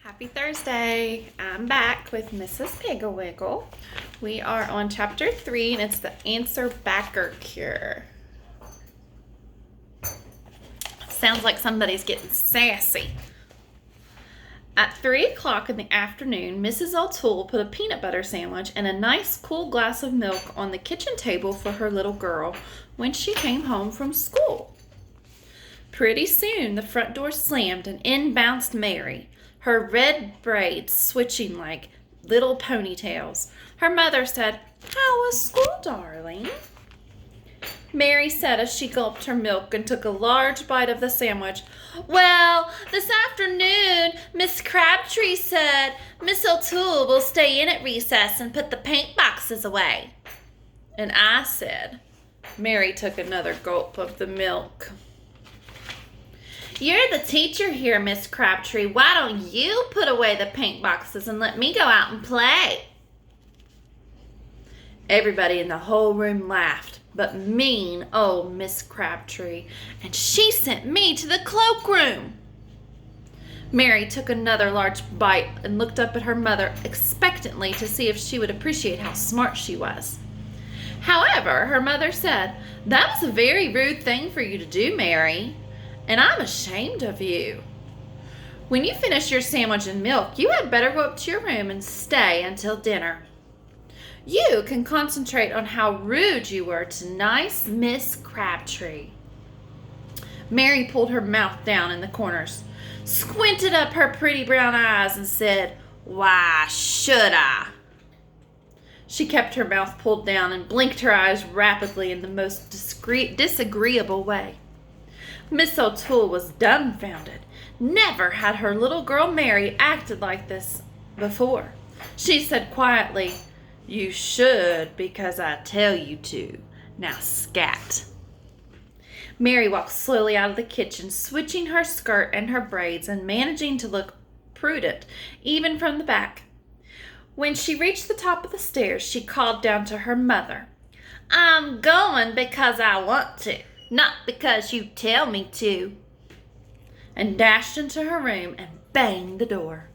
Happy Thursday. I'm back with Mrs. Piggle-Wiggle. We are on chapter 3 and it's the answer backer cure. Sounds like somebody's getting sassy. At 3 o'clock in the afternoon, Mrs. O'Toole put a peanut butter sandwich and a nice cool glass of milk on the kitchen table for her little girl when she came home from school. Pretty soon the front door slammed and in bounced Mary, her red braids switching like little ponytails. Her mother said, "How was school, darling?" Mary said as she gulped her milk and took a large bite of the sandwich, "Well, this afternoon, Miss Crabtree said Miss O'Toole will stay in at recess and put the paint boxes away." And I said, Mary took another gulp of the milk, "You're the teacher here, Miss Crabtree. Why don't you put away the paint boxes and let me go out and play?" Everybody in the whole room laughed, but mean old Miss Crabtree, and she sent me to the cloakroom. Mary took another large bite and looked up at her mother expectantly to see if she would appreciate how smart she was. However, her mother said, "That was a very rude thing for you to do, Mary, and I'm ashamed of you. When you finish your sandwich and milk, you had better go up to your room and stay until dinner. You can concentrate on how rude you were to nice Miss Crabtree." Mary pulled her mouth down in the corners, squinted up her pretty brown eyes, and said, "Why should I?" She kept her mouth pulled down and blinked her eyes rapidly in the most disagreeable way. Miss O'Toole was dumbfounded. Never had her little girl Mary acted like this before. She said quietly, "You should because I tell you to. Now scat." Mary walked slowly out of the kitchen, switching her skirt and her braids and managing to look prudent even from the back. When she reached the top of the stairs, she called down to her mother, "I'm going because I want to, not because you tell me to," and dashed into her room and banged the door.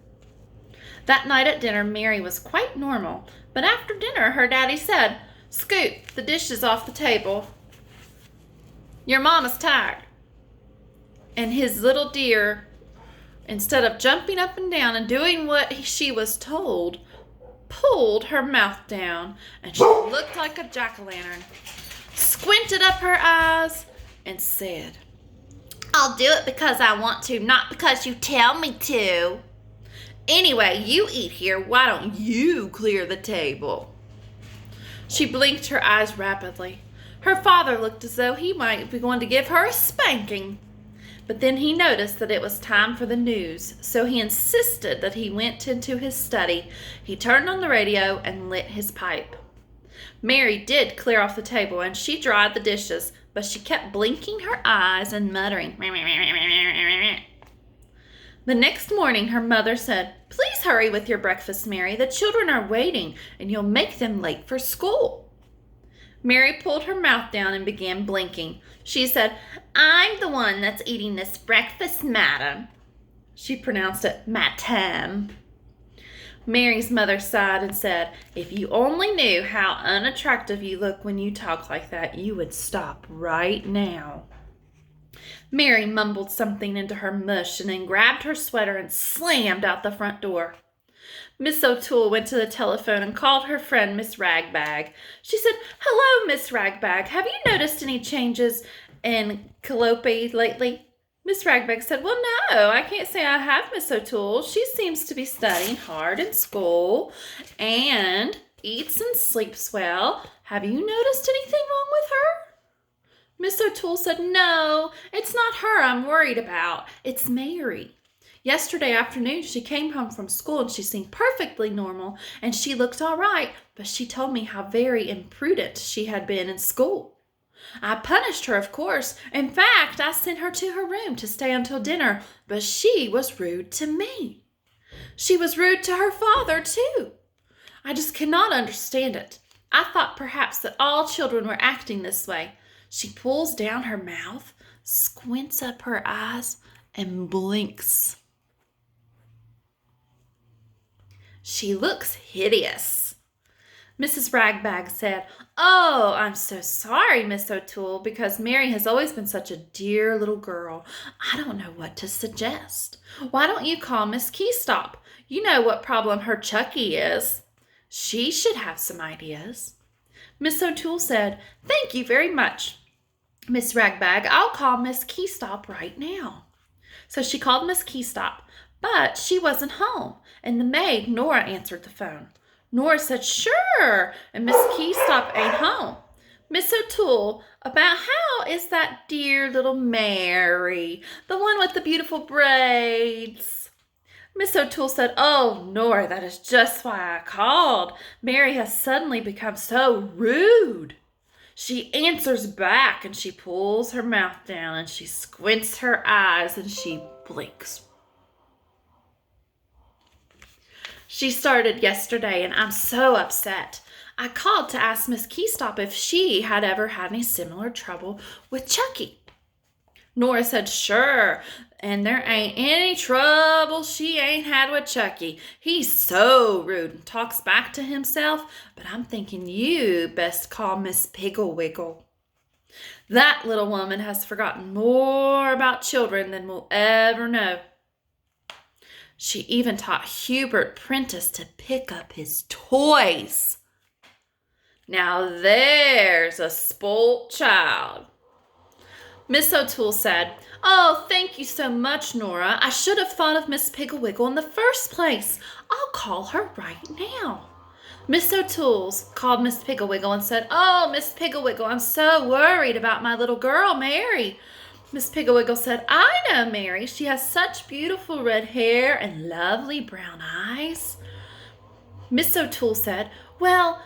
That night at dinner, Mary was quite normal, but after dinner, her daddy said, "Scoot the dishes off the table. Your mama's tired." And his little dear, instead of jumping up and down and doing what she was told, pulled her mouth down, and she looked like a jack-o'-lantern, squinted up her eyes, and said, "I'll do it because I want to, not because you tell me to. Anyway, you eat here. Why don't you clear the table?" She blinked her eyes rapidly. Her father looked as though he might be going to give her a spanking. But then he noticed that it was time for the news, so he insisted that he went into his study. He turned on the radio and lit his pipe. Mary did clear off the table, and she dried the dishes, but she kept blinking her eyes and muttering. The next morning, her mother said, "Please hurry with your breakfast, Mary. The children are waiting, and you'll make them late for school." Mary pulled her mouth down and began blinking. She said, "I'm the one that's eating this breakfast, madam." She pronounced it matam. Mary's mother sighed and said, "If you only knew how unattractive you look when you talk like that, you would stop right now." Mary mumbled something into her mush and then grabbed her sweater and slammed out the front door. Miss O'Toole went to the telephone and called her friend Miss Ragbag. She said, "Hello, Miss Ragbag. Have you noticed any changes in Calliope lately?" Miss Ragbag said, "Well, no, I can't say I have, Miss O'Toole. She seems to be studying hard in school and eats and sleeps well. Have you noticed anything wrong with her?" Miss O'Toole said, "No, it's not her I'm worried about. It's Mary. Yesterday afternoon, she came home from school and she seemed perfectly normal and she looked all right, but she told me how very imprudent she had been in school. I punished her, of course. In fact, I sent her to her room to stay until dinner, but she was rude to me. She was rude to her father, too. I just cannot understand it. I thought perhaps that all children were acting this way. She pulls down her mouth, squints up her eyes, and blinks." She looks hideous. Mrs. Ragbag said, "Oh, I'm so sorry, Miss O'Toole, because Mary has always been such a dear little girl. I don't know what to suggest. Why don't you call Miss Keystop? You know what problem her Chucky is. She should have some ideas." Miss O'Toole said, "Thank you very much, Miss Ragbag. I'll call Miss Keystop right now." So she called Miss Keystop, but she wasn't home, and the maid, Nora, answered the phone. Nora said, "Sure," and Miss Keystop ain't home. "Miss O'Toole, about how is that dear little Mary, the one with the beautiful braids?" Miss O'Toole said, "Oh, Nora, that is just why I called. Mary has suddenly become so rude. She answers back and she pulls her mouth down and she squints her eyes and she blinks. She started yesterday and I'm so upset. I called to ask Miss Keystop if she had ever had any similar trouble with Chucky." Nora said, "Sure, and there ain't any trouble she ain't had with Chucky. He's so rude and talks back to himself, but I'm thinking you best call Miss Piggle-Wiggle. That little woman has forgotten more about children than we'll ever know. She even taught Hubert Prentice to pick up his toys. Now there's a spoilt child." Miss O'Toole said, "Oh, thank you so much, Nora. I should have thought of Miss Piggle-Wiggle in the first place. I'll call her right now." Miss O'Toole called Miss Piggle-Wiggle and said, "Oh, Miss Piggle-Wiggle, I'm so worried about my little girl, Mary." Miss Piggle-Wiggle said, "I know Mary. She has such beautiful red hair and lovely brown eyes." Miss O'Toole said, "Well,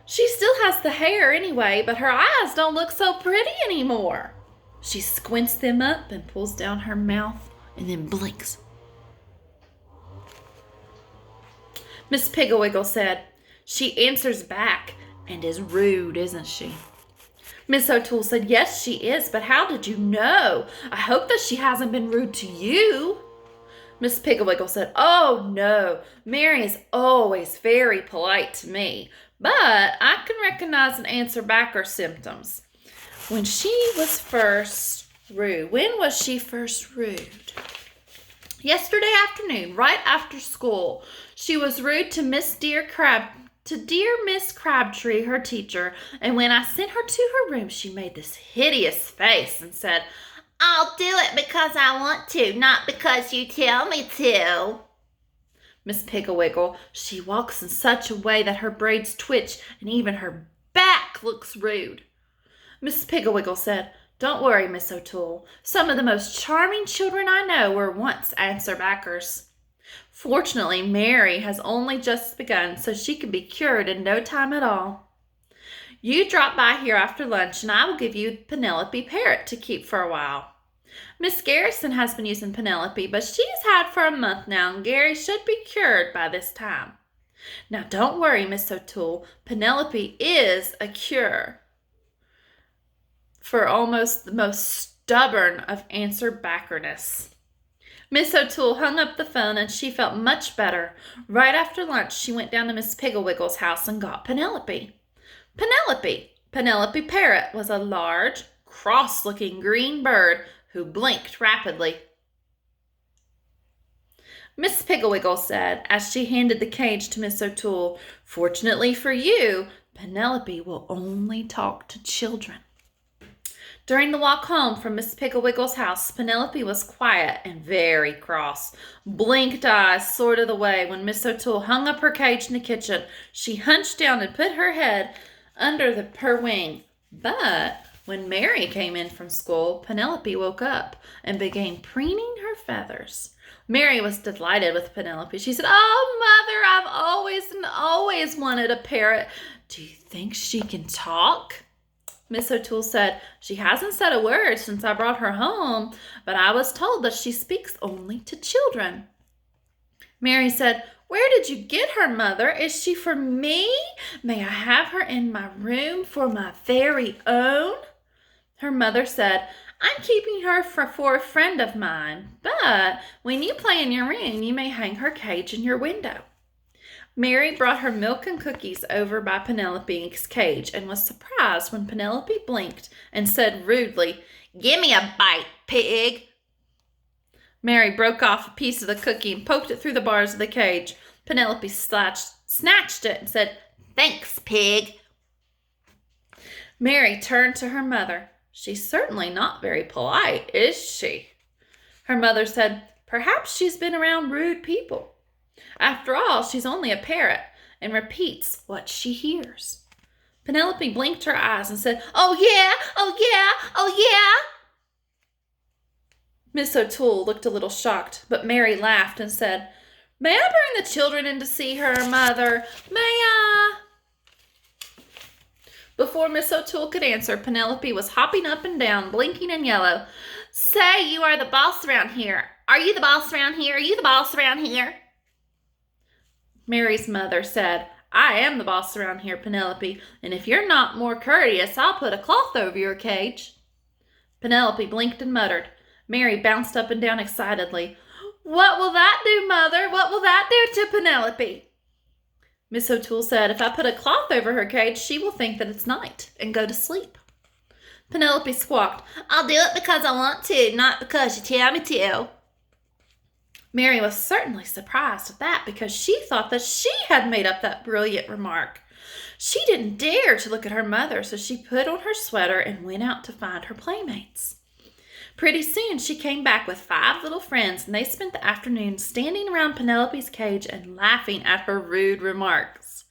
she still has the hair anyway, but her eyes don't look so pretty anymore. She squints them up and pulls down her mouth and then blinks." Miss Piggle-Wiggle said, "She answers back and is rude, isn't she?" Miss O'Toole said, "Yes, she is, but how did you know? I hope that she hasn't been rude to you." Miss Piggle-Wiggle said, "Oh, no, Mary is always very polite to me, but I can recognize and answer back her symptoms. When she was first rude. When was she first rude? Yesterday afternoon, right after school. She was rude to dear Miss Crabtree, her teacher, and when I sent her to her room, she made this hideous face and said, 'I'll do it because I want to, not because you tell me to.' Miss Piggle-Wiggle, she walks in such a way that her braids twitch and even her back looks rude." Miss Piggle-Wiggle said, "Don't worry, Miss O'Toole. Some of the most charming children I know were once answer-backers. Fortunately, Mary has only just begun, so she can be cured in no time at all. You drop by here after lunch, and I will give you Penelope Parrot to keep for a while. Miss Garrison has been using Penelope, but she's had for a month now, and Gary should be cured by this time. Now, don't worry, Miss O'Toole. Penelope is a cure for almost the most stubborn of answer-backerness." Miss O'Toole hung up the phone and she felt much better. Right after lunch, she went down to Miss Piggle-Wiggle's house and got Penelope. Penelope Parrot was a large, cross-looking green bird who blinked rapidly. Miss Piggle-Wiggle said, as she handed the cage to Miss O'Toole, "Fortunately for you, Penelope will only talk to children." During the walk home from Miss Piggle-Wiggle's house, Penelope was quiet and very cross. Blinked eyes sorted the way when Miss O'Toole hung up her cage in the kitchen. She hunched down and put her head under her wing. But when Mary came in from school, Penelope woke up and began preening her feathers. Mary was delighted with Penelope. She said, "Oh, Mother, I've always wanted a parrot. Do you think she can talk?" Miss O'Toole said, "She hasn't said a word since I brought her home, but I was told that she speaks only to children." Mary said, "Where did you get her, Mother? Is she for me? May I have her in my room for my very own?" Her mother said, "I'm keeping her for a friend of mine, but when you play in your room, you may hang her cage in your window." Mary brought her milk and cookies over by Penelope's cage and was surprised when Penelope blinked and said rudely, "Give me a bite, pig." Mary broke off a piece of the cookie and poked it through the bars of the cage. Penelope snatched it and said, "Thanks, pig." Mary turned to her mother. "She's certainly not very polite, is she?" Her mother said, "Perhaps she's been around rude people. After all, she's only a parrot and repeats what she hears." Penelope blinked her eyes and said, "Oh yeah, oh yeah, oh yeah." Miss O'Toole looked a little shocked, but Mary laughed and said, "May I bring the children in to see her, Mother? May I?" Before Miss O'Toole could answer, Penelope was hopping up and down, blinking and yellow. "Say you are the boss around here. Are you the boss around here? Are you the boss around here?" Mary's mother said, "I am the boss around here, Penelope, and if you're not more courteous, I'll put a cloth over your cage." Penelope blinked and muttered. Mary bounced up and down excitedly. "What will that do, Mother? What will that do to Penelope?" Miss O'Toole said, "If I put a cloth over her cage, she will think that it's night and go to sleep." Penelope squawked, "I'll do it because I want to, not because you tell me to." Mary was certainly surprised at that because she thought that she had made up that brilliant remark. She didn't dare to look at her mother, so she put on her sweater and went out to find her playmates. Pretty soon she came back with 5 little friends, and they spent the afternoon standing around Penelope's cage and laughing at her rude remarks.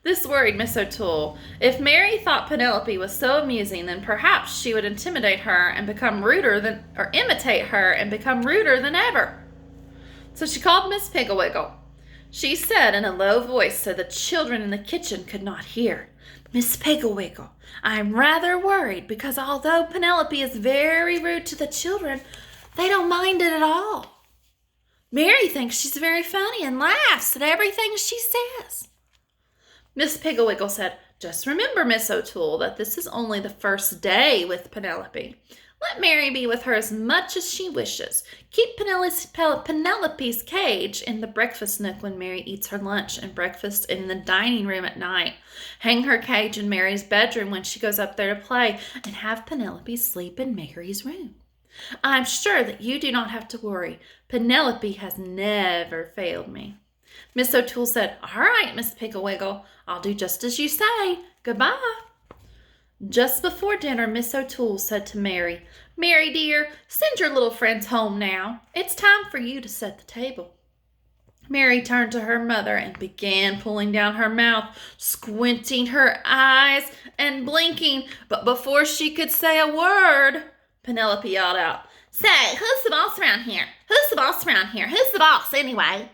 This worried Miss O'Toole. If Mary thought Penelope was so amusing, then perhaps she would imitate her and become ruder than ever. So she called Miss Piggle-Wiggle. She said in a low voice so the children in the kitchen could not hear, "Miss Piggle-Wiggle, I am rather worried because although Penelope is very rude to the children, they don't mind it at all. Mary thinks she's very funny and laughs at everything she says." Miss Piggle-Wiggle said, "Just remember, Miss O'Toole, that this is only the first day with Penelope. Let Mary be with her as much as she wishes. Keep Penelope's cage in the breakfast nook when Mary eats her lunch, and breakfast in the dining room at night. Hang her cage in Mary's bedroom when she goes up there to play, and have Penelope sleep in Mary's room. I'm sure that you do not have to worry. Penelope has never failed me." Miss O'Toole said, "All right, Miss Piggle-Wiggle, I'll do just as you say. Goodbye." Just before dinner, Miss O'Toole said to Mary, "Mary, dear, send your little friends home now. It's time for you to set the table." Mary turned to her mother and began pulling down her mouth, squinting her eyes and blinking. But before she could say a word, Penelope yelled out, "Say, who's the boss around here? Who's the boss around here? Who's the boss anyway?"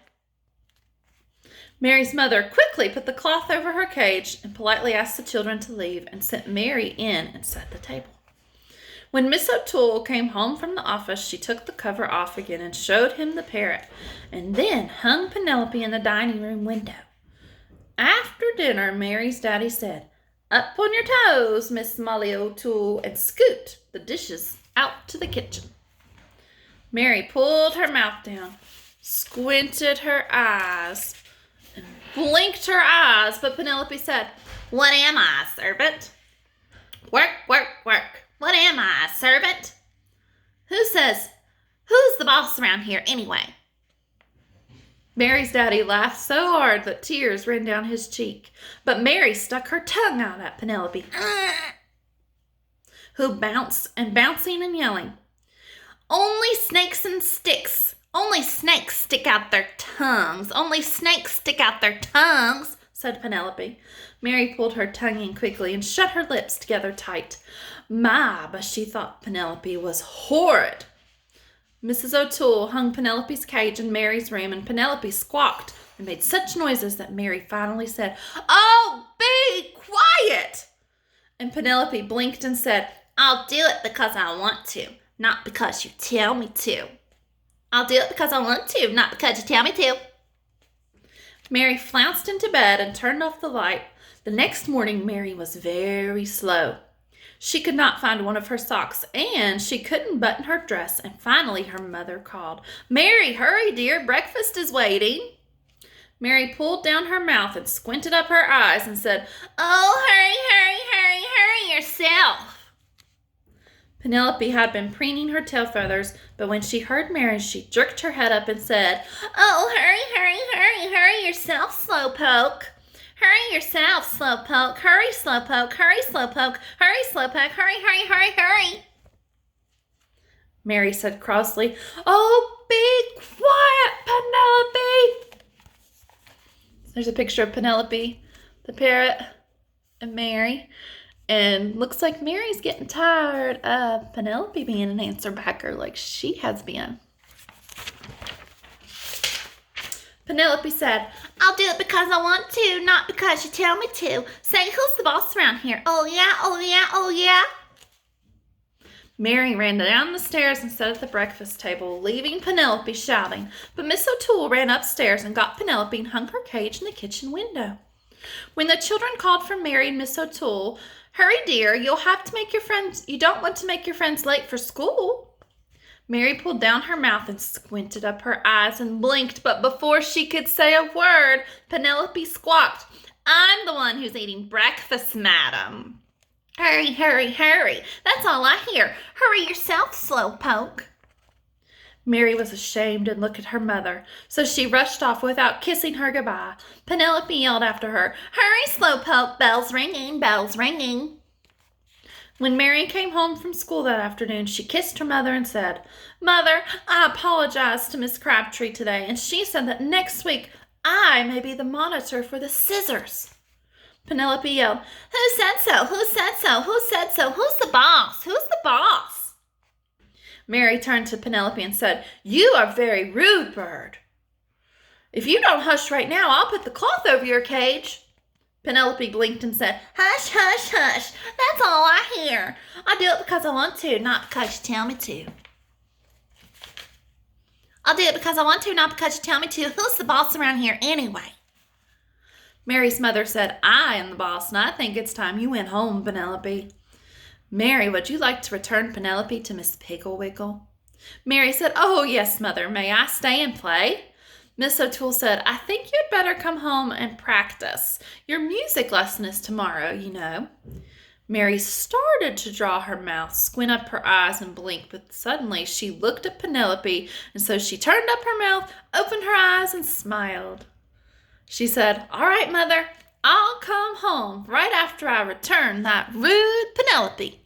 Mary's mother quickly put the cloth over her cage and politely asked the children to leave and sent Mary in and set the table. When Miss O'Toole came home from the office, she took the cover off again and showed him the parrot, and then hung Penelope in the dining room window. After dinner, Mary's daddy said, "Up on your toes, Miss Molly O'Toole, and scoot the dishes out to the kitchen." Mary pulled her mouth down, squinted her eyes, and blinked her eyes, but Penelope said, "What am I, a servant? Work, work, work. What am I, a servant? Who's the boss around here anyway?" Mary's daddy laughed so hard that tears ran down his cheek, but Mary stuck her tongue out at Penelope, who bounced and bouncing and yelling, "Only snakes and sticks. Only snakes stick out their tongues. Only snakes stick out their tongues," said Penelope. Mary pulled her tongue in quickly and shut her lips together tight. My, but she thought Penelope was horrid. Mrs. O'Toole hung Penelope's cage in Mary's room, and Penelope squawked and made such noises that Mary finally said, "Oh, be quiet!" And Penelope blinked and said, "I'll do it because I want to, not because you tell me to. I'll do it because I want to, not because you tell me to." Mary flounced into bed and turned off the light. The next morning, Mary was very slow. She could not find one of her socks, and she couldn't button her dress, and finally her mother called, "Mary, hurry, dear, breakfast is waiting." Mary pulled down her mouth and squinted up her eyes and said, "Oh, hurry, hurry, hurry, hurry yourself." Penelope had been preening her tail feathers, but when she heard Mary, she jerked her head up and said, "Oh, hurry, hurry, hurry, hurry yourself, Slowpoke. Hurry yourself, Slowpoke. Hurry, Slowpoke. Hurry, Slowpoke. Hurry, Slowpoke. Hurry, hurry, hurry, hurry." Mary said crossly, "Oh, be quiet, Penelope." There's a picture of Penelope, the parrot, and Mary. And looks like Mary's getting tired of Penelope being an answer backer like she has been. Penelope said, "I'll do it because I want to, not because you tell me to. Say, who's the boss around here? Oh yeah, oh yeah, oh yeah." Mary ran down the stairs and sat at the breakfast table, leaving Penelope shouting. But Miss O'Toole ran upstairs and got Penelope and hung her cage in the kitchen window. When the children called for Mary and Miss O'Toole, "Hurry, dear, you don't want to make your friends late for school." Mary pulled down her mouth and squinted up her eyes and blinked, but before she could say a word, Penelope squawked, "I'm the one who's eating breakfast, madam." "Hurry, hurry, hurry. That's all I hear. Hurry yourself, Slowpoke." Mary was ashamed and looked at her mother, so she rushed off without kissing her goodbye. Penelope yelled after her, "Hurry, Slowpoke, bells ringing, bells ringing." When Mary came home from school that afternoon, she kissed her mother and said, "Mother, I apologized to Miss Crabtree today, and she said that next week I may be the monitor for the scissors." Penelope yelled, "Who said so? Who said so? Who said so? Who's the boss? Who's the boss?" Mary turned to Penelope and said, "You are very rude, bird. If you don't hush right now, I'll put the cloth over your cage." Penelope blinked and said, "Hush, hush, hush. That's all I hear. I do it because I want to, not because you tell me to." "I'll do it because I want to, not because you tell me to. Who's the boss around here anyway?" Mary's mother said, "I am the boss, and I think it's time you went home, Penelope." "Mary, would you like to return Penelope to Miss Piggle-Wiggle?" Mary said, "Oh, yes, Mother. May I stay and play?" Miss O'Toole said, "I think you'd better come home and practice. Your music lesson is tomorrow, you know." Mary started to draw her mouth, squint up her eyes, and blink, but suddenly she looked at Penelope, and so she turned up her mouth, opened her eyes, and smiled. She said, "All right, Mother. I'll come home right after I return that rude Penelope."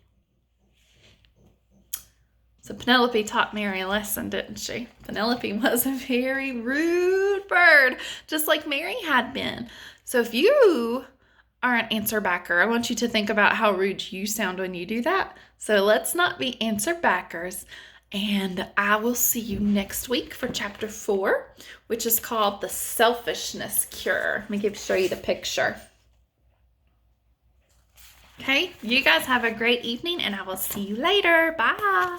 So Penelope taught Mary a lesson, didn't she? Penelope was a very rude bird, just like Mary had been. So if you are an answer backer, I want you to think about how rude you sound when you do that. So let's not be answer backers. And I will see you next week for chapter 4, which is called The Selfishness Cure. Let me show you the picture. Okay, you guys have a great evening, and I will see you later. Bye.